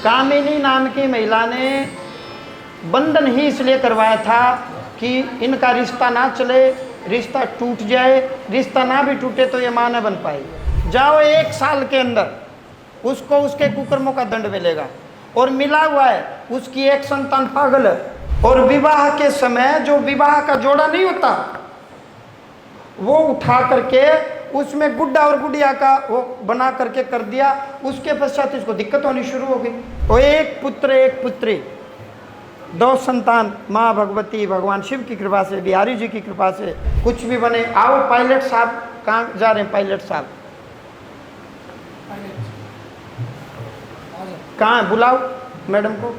कामिनी नाम की महिला ने बंधन ही इसलिए करवाया था कि इनका रिश्ता ना चले, रिश्ता टूट जाए, रिश्ता ना भी टूटे तो ये मां न बन पाए। जाओ 1 साल के अंदर उसको उसके कुकर्मों का दंड मिलेगा। और मिला हुआ है उसकी एक संतान पागल है। और विवाह के समय जो विवाह का जोड़ा नहीं होता वो उठा करके उसमें गुड्डा और गुड़िया का वो बना करके कर दिया। उसके पश्चात इसको दिक्कत होनी शुरू हो गई। वो 1 पुत्र 1 पुत्री 2 संतान, माँ भगवती भगवान शिव की कृपा से, बिहारी जी की कृपा से कुछ भी बने। आओ पायलट साहब, कहाँ जा रहे हैं पायलट साहब? कहाँ है? बुलाओ मैडम को।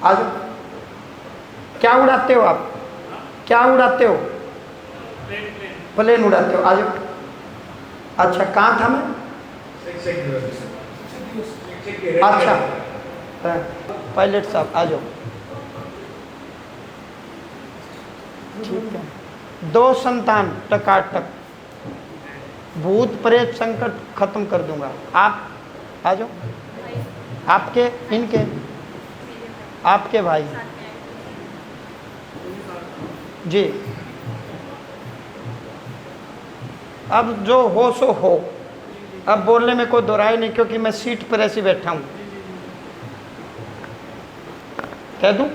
आज क्या उड़ाते हो आप? क्या उड़ाते हो? प्लेन उड़ाते हो। आज अच्छा, कहाँ था मैं? अच्छा पायलट साहब आ जाओ। ठीक है। 2 संतान टकाटक, भूत प्रेत संकट खत्म कर दूंगा। आप आ जाओ। आपके, इनके, आपके भाई जी। अब जो हो सो हो, अब बोलने में कोई दोहराई नहीं, क्योंकि मैं सीट पर ऐसे बैठा हूं। कह दूं?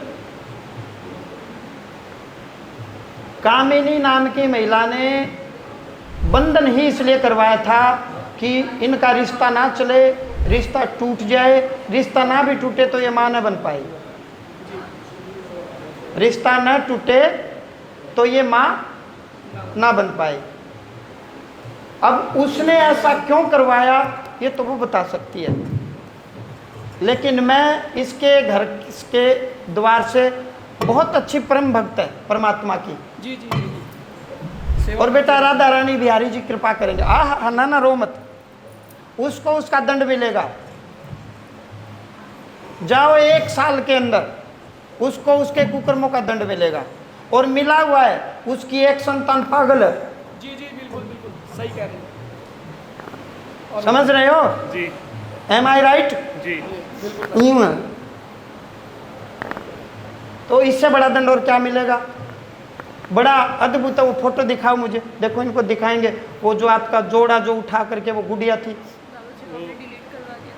कामिनी नाम की महिला ने बंधन ही इसलिए करवाया था कि इनका रिश्ता ना चले, रिश्ता टूट जाए, रिश्ता ना भी टूटे तो ये मां न बन पाए। रिश्ता न टूटे तो ये मां ना बन पाए। अब उसने ऐसा क्यों करवाया ये तो वो बता सकती है, लेकिन मैं इसके घर के द्वार से बहुत अच्छी परम भक्त है परमात्मा की। जी जी जी। और बेटा राधा रानी बिहारी जी कृपा करेंगे। आह ना रो मत, उसको उसका दंड मिलेगा। जाओ 1 साल के अंदर उसको उसके कुकर्मों का दंड मिलेगा। और मिला हुआ है उसकी एक संतान पागल है। जी जी बिल्कुल बिल्कुल सही कह रहे हैं। समझ रहे हो? जी। एम आई राइट? जी यूं है। तो इससे बड़ा दंड और क्या मिलेगा? बड़ा अद्भुत है। वो फोटो दिखाओ मुझे, देखो इनको दिखाएंगे। वो जो आपका जोड़ा जो उठा करके वो गुड़िया थी,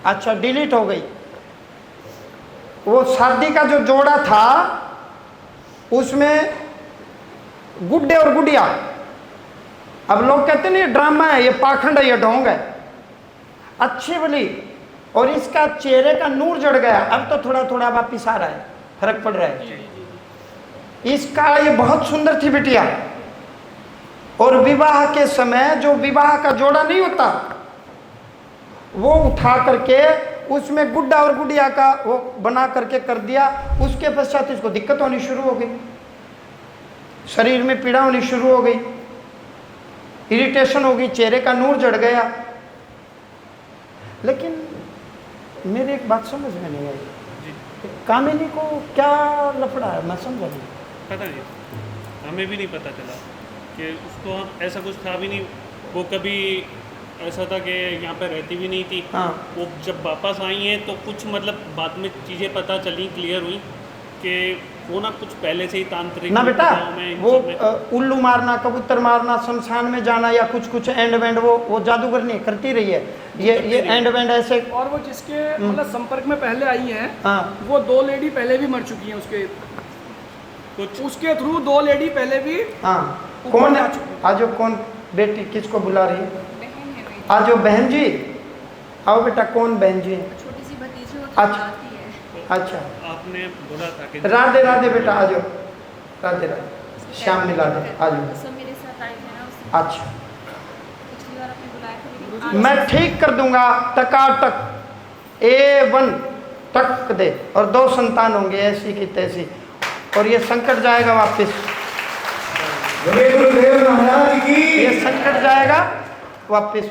अच्छा डिलीट हो गई। वो शादी का जो जोड़ा था उसमें गुड्डे और गुड़िया। अब लोग कहते नहीं ये ड्रामा है, ये पाखंड है, ये ढोंग है। अच्छी भली। और इसका चेहरे का नूर जड़ गया, अब तो थोड़ा थोड़ा वापिस आ रहा है, फर्क पड़ रहा है। इसका ये बहुत सुंदर थी बिटिया। और विवाह के समय जो विवाह का जोड़ा नहीं होता वो उठा करके उसमें गुड्डा और गुड़िया का वो बना करके कर दिया। उसके पश्चात इसको दिक्कत होनी शुरू हो गई, शरीर में पीड़ा होनी शुरू हो गई, इरिटेशन हो गई, चेहरे का नूर जड़ गया। लेकिन मेरी एक बात समझ में नहीं आई, कामिनी को क्या लफड़ा है? मैं समझा नहीं। पता नहीं, हमें भी नहीं पता चला कि उसको ऐसा कुछ था भी नहीं। वो कभी ऐसा था कि यहाँ पे रहती भी नहीं थी। हाँ। वो जब वापस आई हैं तो कुछ मतलब बाद में चीज़ें पता चली, क्लियर हुई कि वो ना कुछ पहले से ही तांत्रिक ना बेटा, में वो उल्लू मारना, कबूतर मारना, शमशान में जाना या कुछ कुछ एंड वेंड वो जादूगर नहीं करती रही है। ये एंड वेंड ऐसे। और वो जिसके मतलब संपर्क में पहले आई हैं, हाँ। वो 2 लेडी पहले भी मर चुकी हैं उसके कुछ उसके थ्रू 2 लेडी पहले भी। हाँ। कौन है? आजो कौन बेटी किसको बुला रही है? आजो बहन जी, आओ बेटा। कौन बहन जी? छोटी सी भतीजी अच्छा। है। अच्छा आपने बोला था कि राधे राधे बेटा, आ जाओ। राधे राधे। श्याम मिला दे, आ जाओ। सब मेरे साथ आए थे ना उससे। अच्छा पिछली बार आपने बुलाया था लेकिन मैं ठीक कर दूंगा। टकाटक A1 टक दे। और 2 संतान होंगे ऐसी की तैसी। और ये संकट जाएगा वापिस, ये संकट जाएगा वापिस।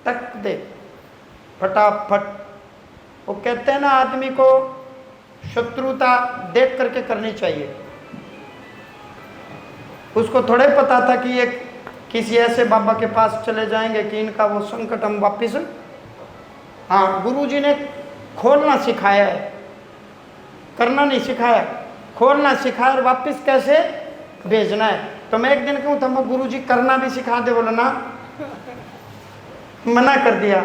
टक दे फटाफट। वो कहते हैं ना आदमी को शत्रुता देख करके करनी चाहिए। उसको थोड़े पता था कि ये किसी ऐसे बाबा के पास चले जाएंगे कि इनका वो संकट हम वापिस हाँ, गुरुजी ने खोलना सिखाया है, करना नहीं सिखाया, खोलना सिखाया और वापस कैसे भेजना है। तो मैं एक दिन कहूँ तो गुरुजी करना भी सिखा दे, बोला ना, मना कर दिया।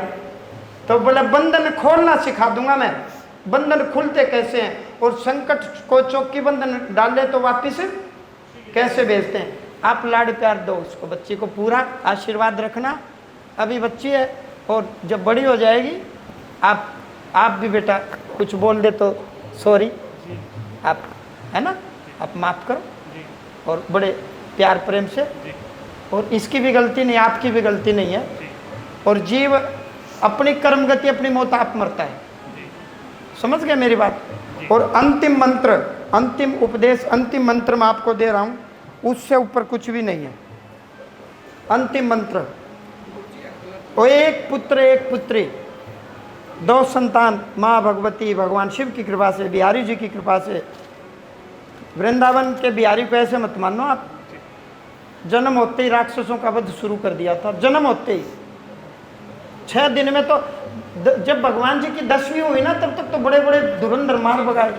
तो बोला बंधन खोलना सिखा दूंगा मैं, बंधन खुलते कैसे हैं और संकट को चौकी बंधन डाले तो वापिस कैसे भेजते हैं। आप लाड प्यार दो उसको, बच्ची को पूरा आशीर्वाद रखना, अभी बच्ची है और जब बड़ी हो जाएगी आप भी बेटा कुछ बोल दे तो सॉरी, आप है ना, आप माफ़ करो और बड़े प्यार प्रेम से, और इसकी भी गलती नहीं, आपकी भी गलती नहीं है, और जीव अपनी कर्म गति अपनी मौत आप मरता है, समझ गए मेरी बात। और अंतिम मंत्र, अंतिम उपदेश, अंतिम मंत्र मैं आपको दे रहा हूँ, उससे ऊपर कुछ भी नहीं है। अंतिम मंत्र, वो एक पुत्र एक पुत्री, 2 संतान, माँ भगवती, भगवान शिव की कृपा से, बिहारी जी की कृपा से। वृंदावन के बिहारी को ऐसे मत मानो आप, जन्म होते ही राक्षसों का वध शुरू कर दिया था, जन्म होते ही 6 दिन में। तो जब भगवान जी की 10वीं हुई ना, तब तक तो बड़े बड़े धुरंधर मार भगाए,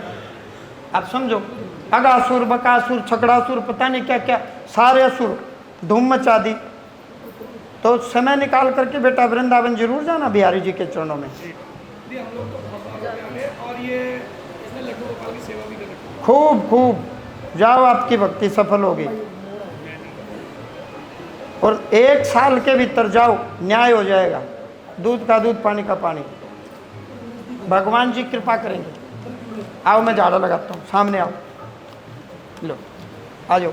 आप समझो, अगासुर, बकासुर, छकड़ासुर, पता नहीं क्या क्या सारे असुर धूम मचा दी। तो समय निकाल करके बेटा वृंदावन जरूर जाना बिहारी जी के चरणों में। हम लोग तो बहुत बार जाते हैं, और ये इसने लड्डू गोपाल की सेवा भी कर रखी है। खूब खूब जाओ, आपकी भक्ति सफल होगी। और 1 साल के भीतर जाओ, न्याय हो जाएगा, दूध का दूध, पानी का पानी, भगवान जी कृपा करेंगे। आओ मैं झाड़ू लगाता हूँ, सामने आओ, लो आ जाओ।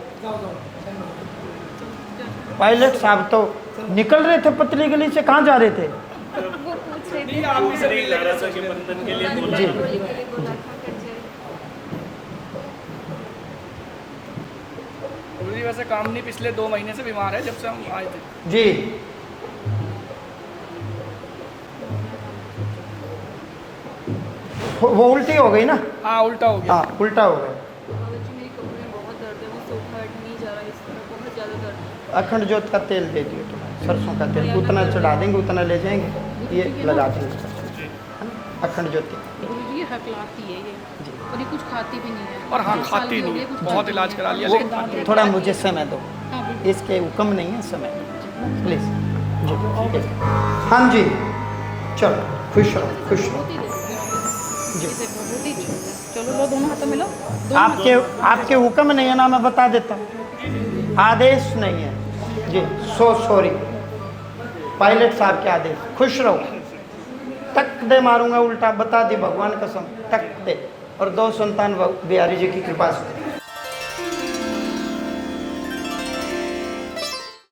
पायलट साहब तो निकल रहे थे पतली गली से, कहाँ जा रहे थे? वो पूछ रहे थे नहीं, आप भी सब नहीं ला रहा था कि बंधन के लिए बोला जी। था। होली के लिए बोला था करके। गुरुजी वैसे काम नहीं, पिछले 2 महीने से बीमार है, जब से हम आए थे। जी, वो उल्टी हो गई ना, हाँ, उल्टा हो गया। हाँ उल्टा हो गया। बाबा जी मेरी कमर में बहुत दर्द है, वो सोफा हट नहीं जा रहा, इस तरह बहुत ज़्यादा दर्द है। अखंड ज्योत का तेल दे दिए तुम्हें, सरसों का तेल, उतना चढ़ा देंगे, उतना ले जाएंगे, ये लगा देंगे, है ना? अखंड ज्योति। गुरुजी ये हकलाती है ये, और ये कुछ खाती भी नहीं है, और हाँ, 2 साल खाती की हो नहीं गई, है, कुछ बहुत खाती इलाज नहीं करा है। लिया, वो लेकिन दांत में थोड़ा दर्द मुझे है। समय दो, हाँ, बिल्कुल। इसके हुक्म नहीं है, समय प्लीज जी, ठीक है। हाँ जी, चलो खुश रहो, खुश रहो। बहुत ही देर जी। इसे बहुत ही छोटा है। चलो लो, दोनों हाथों में लो, दोनों आपके आपके हुक्म नहीं है ना, मैं बता देता हूँ, आदेश नहीं है जी, सॉरी, पायलट साहब के आदेश। खुश रहो, तक दे मारूंगा उल्टा, बता दी भगवान कसम, तक दे। और 2 संतान बिहारी जी की कृपा से।